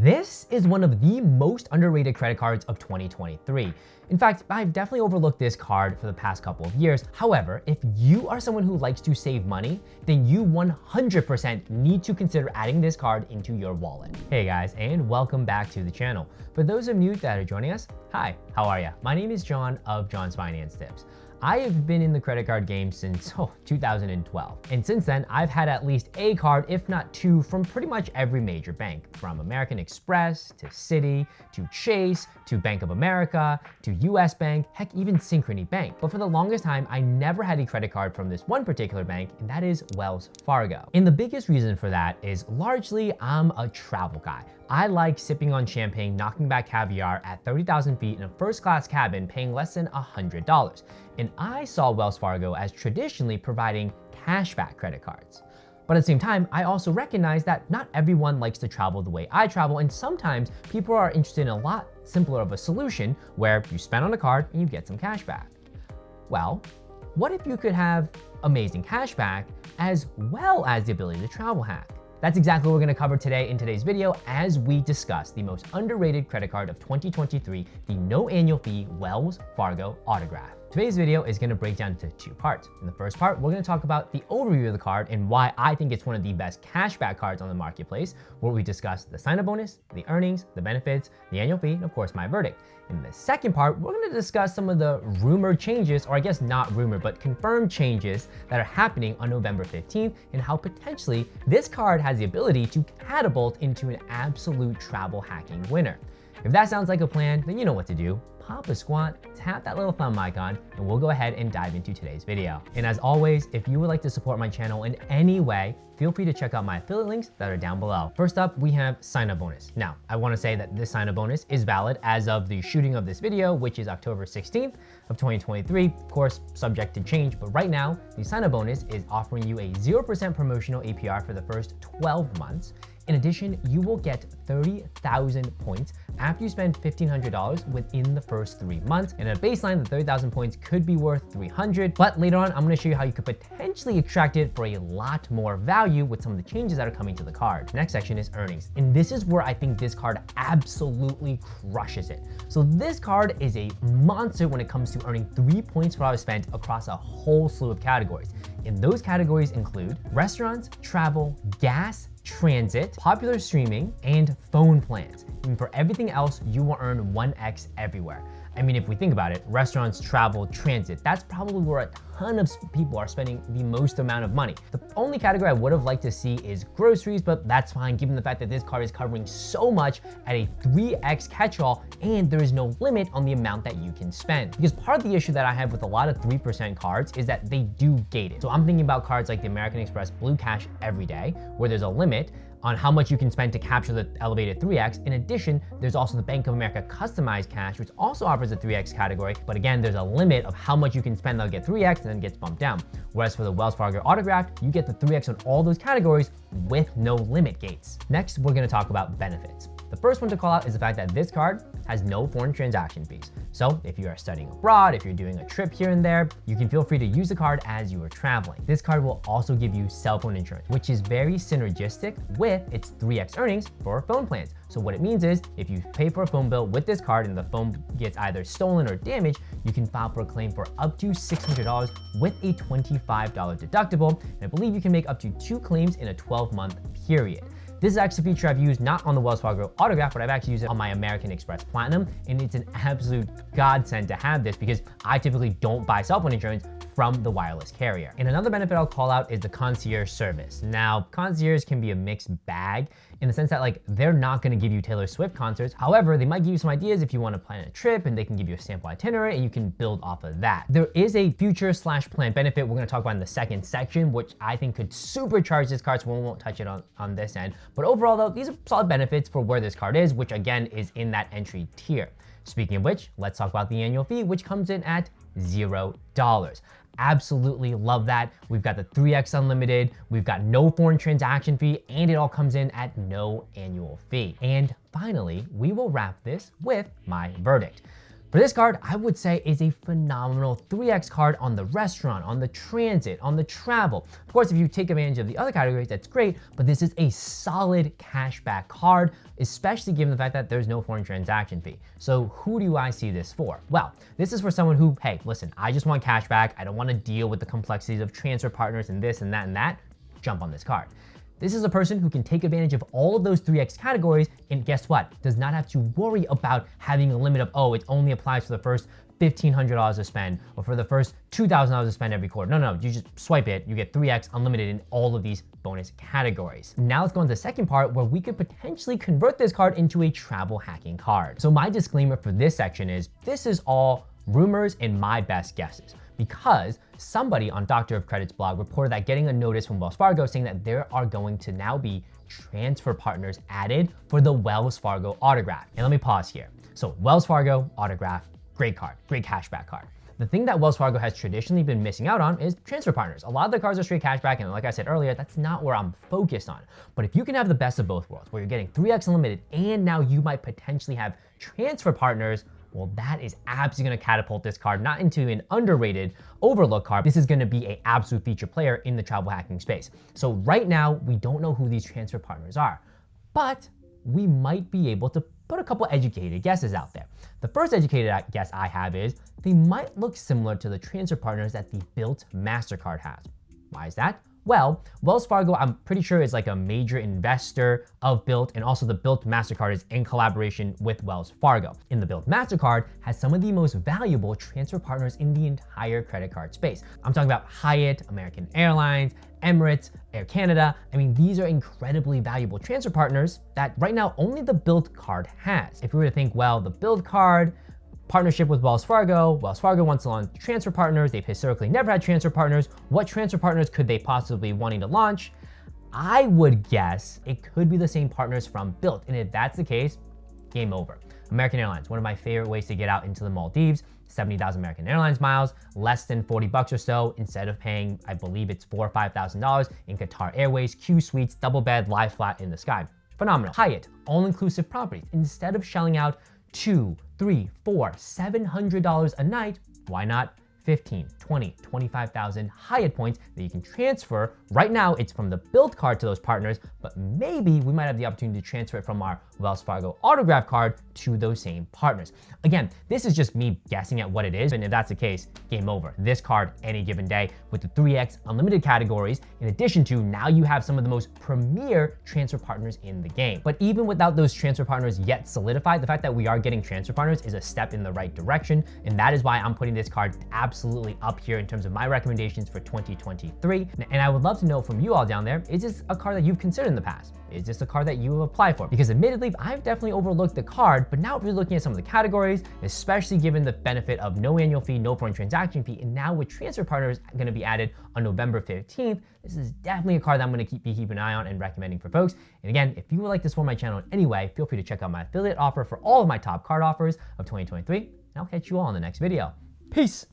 This is one of the most underrated credit cards of 2023. In fact, I've definitely overlooked this card for the past couple of years. However, if you are someone who likes to save money, then you 100% need to consider adding this card into your wallet. Hey guys, and welcome back to the channel. For those of you that are joining us, hi, how are ya? My name is John of John's Finance Tips. I have been in the credit card game since 2012. And since then, I've had at least a card, if not two, from pretty much every major bank, from American Express to Citi to Chase to Bank of America to US Bank, heck, even Synchrony Bank. But for the longest time, I never had a credit card from this one particular bank, and that is Wells Fargo. And the biggest reason for that is largely I'm a travel guy. I like sipping on champagne, knocking back caviar at 30,000 feet in a first-class cabin, paying less than $100. And I saw Wells Fargo as traditionally providing cashback credit cards. But at the same time, I also recognize that not everyone likes to travel the way I travel, and sometimes people are interested in a lot simpler of a solution where you spend on a card and you get some cash back. Well, what if you could have amazing cash back as well as the ability to travel hack? That's exactly what we're gonna cover today in today's video as we discuss the most underrated credit card of 2023, the no annual fee Wells Fargo Autograph. Today's video is gonna break down into two parts. In the first part, we're gonna talk about the overview of the card and why I think it's one of the best cashback cards on the marketplace, where we discuss the sign-up bonus, the earnings, the benefits, the annual fee, and of course, my verdict. In the second part, we're gonna discuss some of the rumored changes, or I guess not rumored, but confirmed changes that are happening on November 15th and how potentially this card has the ability to catapult into an absolute travel hacking winner. If that sounds like a plan, then you know what to do. Pop a squat, tap that little thumb icon, and we'll go ahead and dive into today's video. And as always, if you would like to support my channel in any way, feel free to check out my affiliate links that are down below. First up, we have sign-up bonus. Now, I wanna say that this sign-up bonus is valid as of the shooting of this video, which is October 16th of 2023. Of course, subject to change, but right now, the sign-up bonus is offering you a 0% promotional APR for the first 12 months. In addition, you will get 30,000 points after you spend $1,500 within the first 3 months. And at a baseline, the 30,000 points could be worth 300, but later on, I'm gonna show you how you could potentially extract it for a lot more value with some of the changes that are coming to the card. Next section is earnings. And this is where I think this card absolutely crushes it. So this card is a monster when it comes to earning 3 points per hour spent across a whole slew of categories. And those categories include restaurants, travel, gas, transit, popular streaming, and phone plans. And for everything else, you will earn 1x everywhere. I mean, if we think about it, restaurants, travel, transit, that's probably where a ton of people are spending the most amount of money. The only category I would have liked to see is groceries, but that's fine given the fact that this card is covering so much at a 3x catch-all, and there is no limit on the amount that you can spend. Because part of the issue that I have with a lot of 3% cards is that they do gate it. So I'm thinking about cards like the American Express Blue Cash Everyday, where there's a limit on how much you can spend to capture the elevated 3x. In addition, there's also the Bank of America Customized Cash, which also offers a 3x category, but again, there's a limit of how much you can spend that'll get 3x and then gets bumped down. Whereas for the Wells Fargo Autograph, you get the 3x on all those categories with no limit gates. Next, we're gonna talk about benefits. The first one to call out is the fact that this card has no foreign transaction fees. So if you are studying abroad, if you're doing a trip here and there, you can feel free to use the card as you are traveling. This card will also give you cell phone insurance, which is very synergistic with its 3x earnings for phone plans. So what it means is if you pay for a phone bill with this card and the phone gets either stolen or damaged, you can file for a claim for up to $600 with a $25 deductible. And I believe you can make up to 2 claims in a 12-month period. This is actually a feature I've used not on the Wells Fargo Autograph, but I've actually used it on my American Express Platinum, and it's an absolute godsend to have this because I typically don't buy cell phone insurance from the wireless carrier. And another benefit I'll call out is the concierge service. Now, concierge can be a mixed bag in the sense that they're not gonna give you Taylor Swift concerts. However, they might give you some ideas if you wanna plan a trip, and they can give you a sample itinerary and you can build off of that. There is a future/plan benefit we're gonna talk about in the second section, which I think could supercharge this card, so we won't touch it on this end. But overall though, these are solid benefits for where this card is, which again is in that entry tier. Speaking of which, let's talk about the annual fee, which comes in at $0. Absolutely love that. We've got the 3x unlimited, we've got no foreign transaction fee, and it all comes in at no annual fee. And finally, we will wrap this with my verdict. For this card, I would say is a phenomenal 3x card on the restaurant, on the transit, on the travel. Of course, if you take advantage of the other categories, that's great, but this is a solid cashback card, especially given the fact that there's no foreign transaction fee. So who do I see this for? Well, this is for someone who, hey, listen, I just want cashback. I don't want to deal with the complexities of transfer partners and this and that and that. Jump on this card. This is a person who can take advantage of all of those 3x categories and guess what? Does not have to worry about having a limit of, oh, it only applies for the first $1,500 to spend or for the first $2,000 to spend every quarter. No, you just swipe it, you get 3x unlimited in all of these bonus categories. Now let's go on to the second part where we could potentially convert this card into a travel hacking card. So my disclaimer for this section is this is all rumors and my best guesses, because somebody on Doctor of Credit's blog reported that getting a notice from Wells Fargo saying that there are going to now be transfer partners added for the Wells Fargo Autograph. And let me pause here. So Wells Fargo Autograph, great card, great cashback card. The thing that Wells Fargo has traditionally been missing out on is transfer partners. A lot of the cards are straight cashback, and like I said earlier, that's not where I'm focused on. But if you can have the best of both worlds, where you're getting 3x unlimited and now you might potentially have transfer partners, well, that is absolutely gonna catapult this card not into an underrated overlook card. This is gonna be an absolute feature player in the travel hacking space. So right now, we don't know who these transfer partners are, but we might be able to put a couple educated guesses out there. The first educated guess I have is they might look similar to the transfer partners that the Bilt MasterCard has. Why is that? Well, Wells Fargo, I'm pretty sure is like a major investor of Bilt, and also the Bilt MasterCard is in collaboration with Wells Fargo. And the Bilt MasterCard has some of the most valuable transfer partners in the entire credit card space. I'm talking about Hyatt, American Airlines, Emirates, Air Canada. I mean, these are incredibly valuable transfer partners that right now only the Bilt card has. If we were to think, well, the Bilt card, partnership with Wells Fargo wants to launch transfer partners. They've historically never had transfer partners. What transfer partners could they possibly wanting to launch? I would guess it could be the same partners from Bilt. And if that's the case, game over. American Airlines, one of my favorite ways to get out into the Maldives, 70,000 American Airlines miles, less than 40 bucks or so, instead of paying, I believe it's $4,000 or $5,000 in Qatar Airways, Q suites, double bed, lie flat in the sky. Phenomenal. Hyatt, all-inclusive properties. Instead of shelling out $200, $300, $400, $700 a night, why not 15, 20, 25,000 Hyatt points that you can transfer. Right now, it's from the Bilt card to those partners, but maybe we might have the opportunity to transfer it from our Wells Fargo Autograph card to those same partners. Again, this is just me guessing at what it is, and if that's the case, game over. This card, any given day, with the 3x unlimited categories, in addition to now you have some of the most premier transfer partners in the game. But even without those transfer partners yet solidified, the fact that we are getting transfer partners is a step in the right direction, and that is why I'm putting this card absolutely up here in terms of my recommendations for 2023. And I would love to know from you all down there, is this a card that you've considered in the past? Is this a card that you have applied for? Because admittedly, I've definitely overlooked the card, but now if you're looking at some of the categories, especially given the benefit of no annual fee, no foreign transaction fee, and now with transfer partners gonna be added on November 15th, this is definitely a card that I'm gonna be keeping an eye on and recommending for folks. And again, if you would like to support my channel in any way, feel free to check out my affiliate offer for all of my top card offers of 2023, and I'll catch you all in the next video. Peace.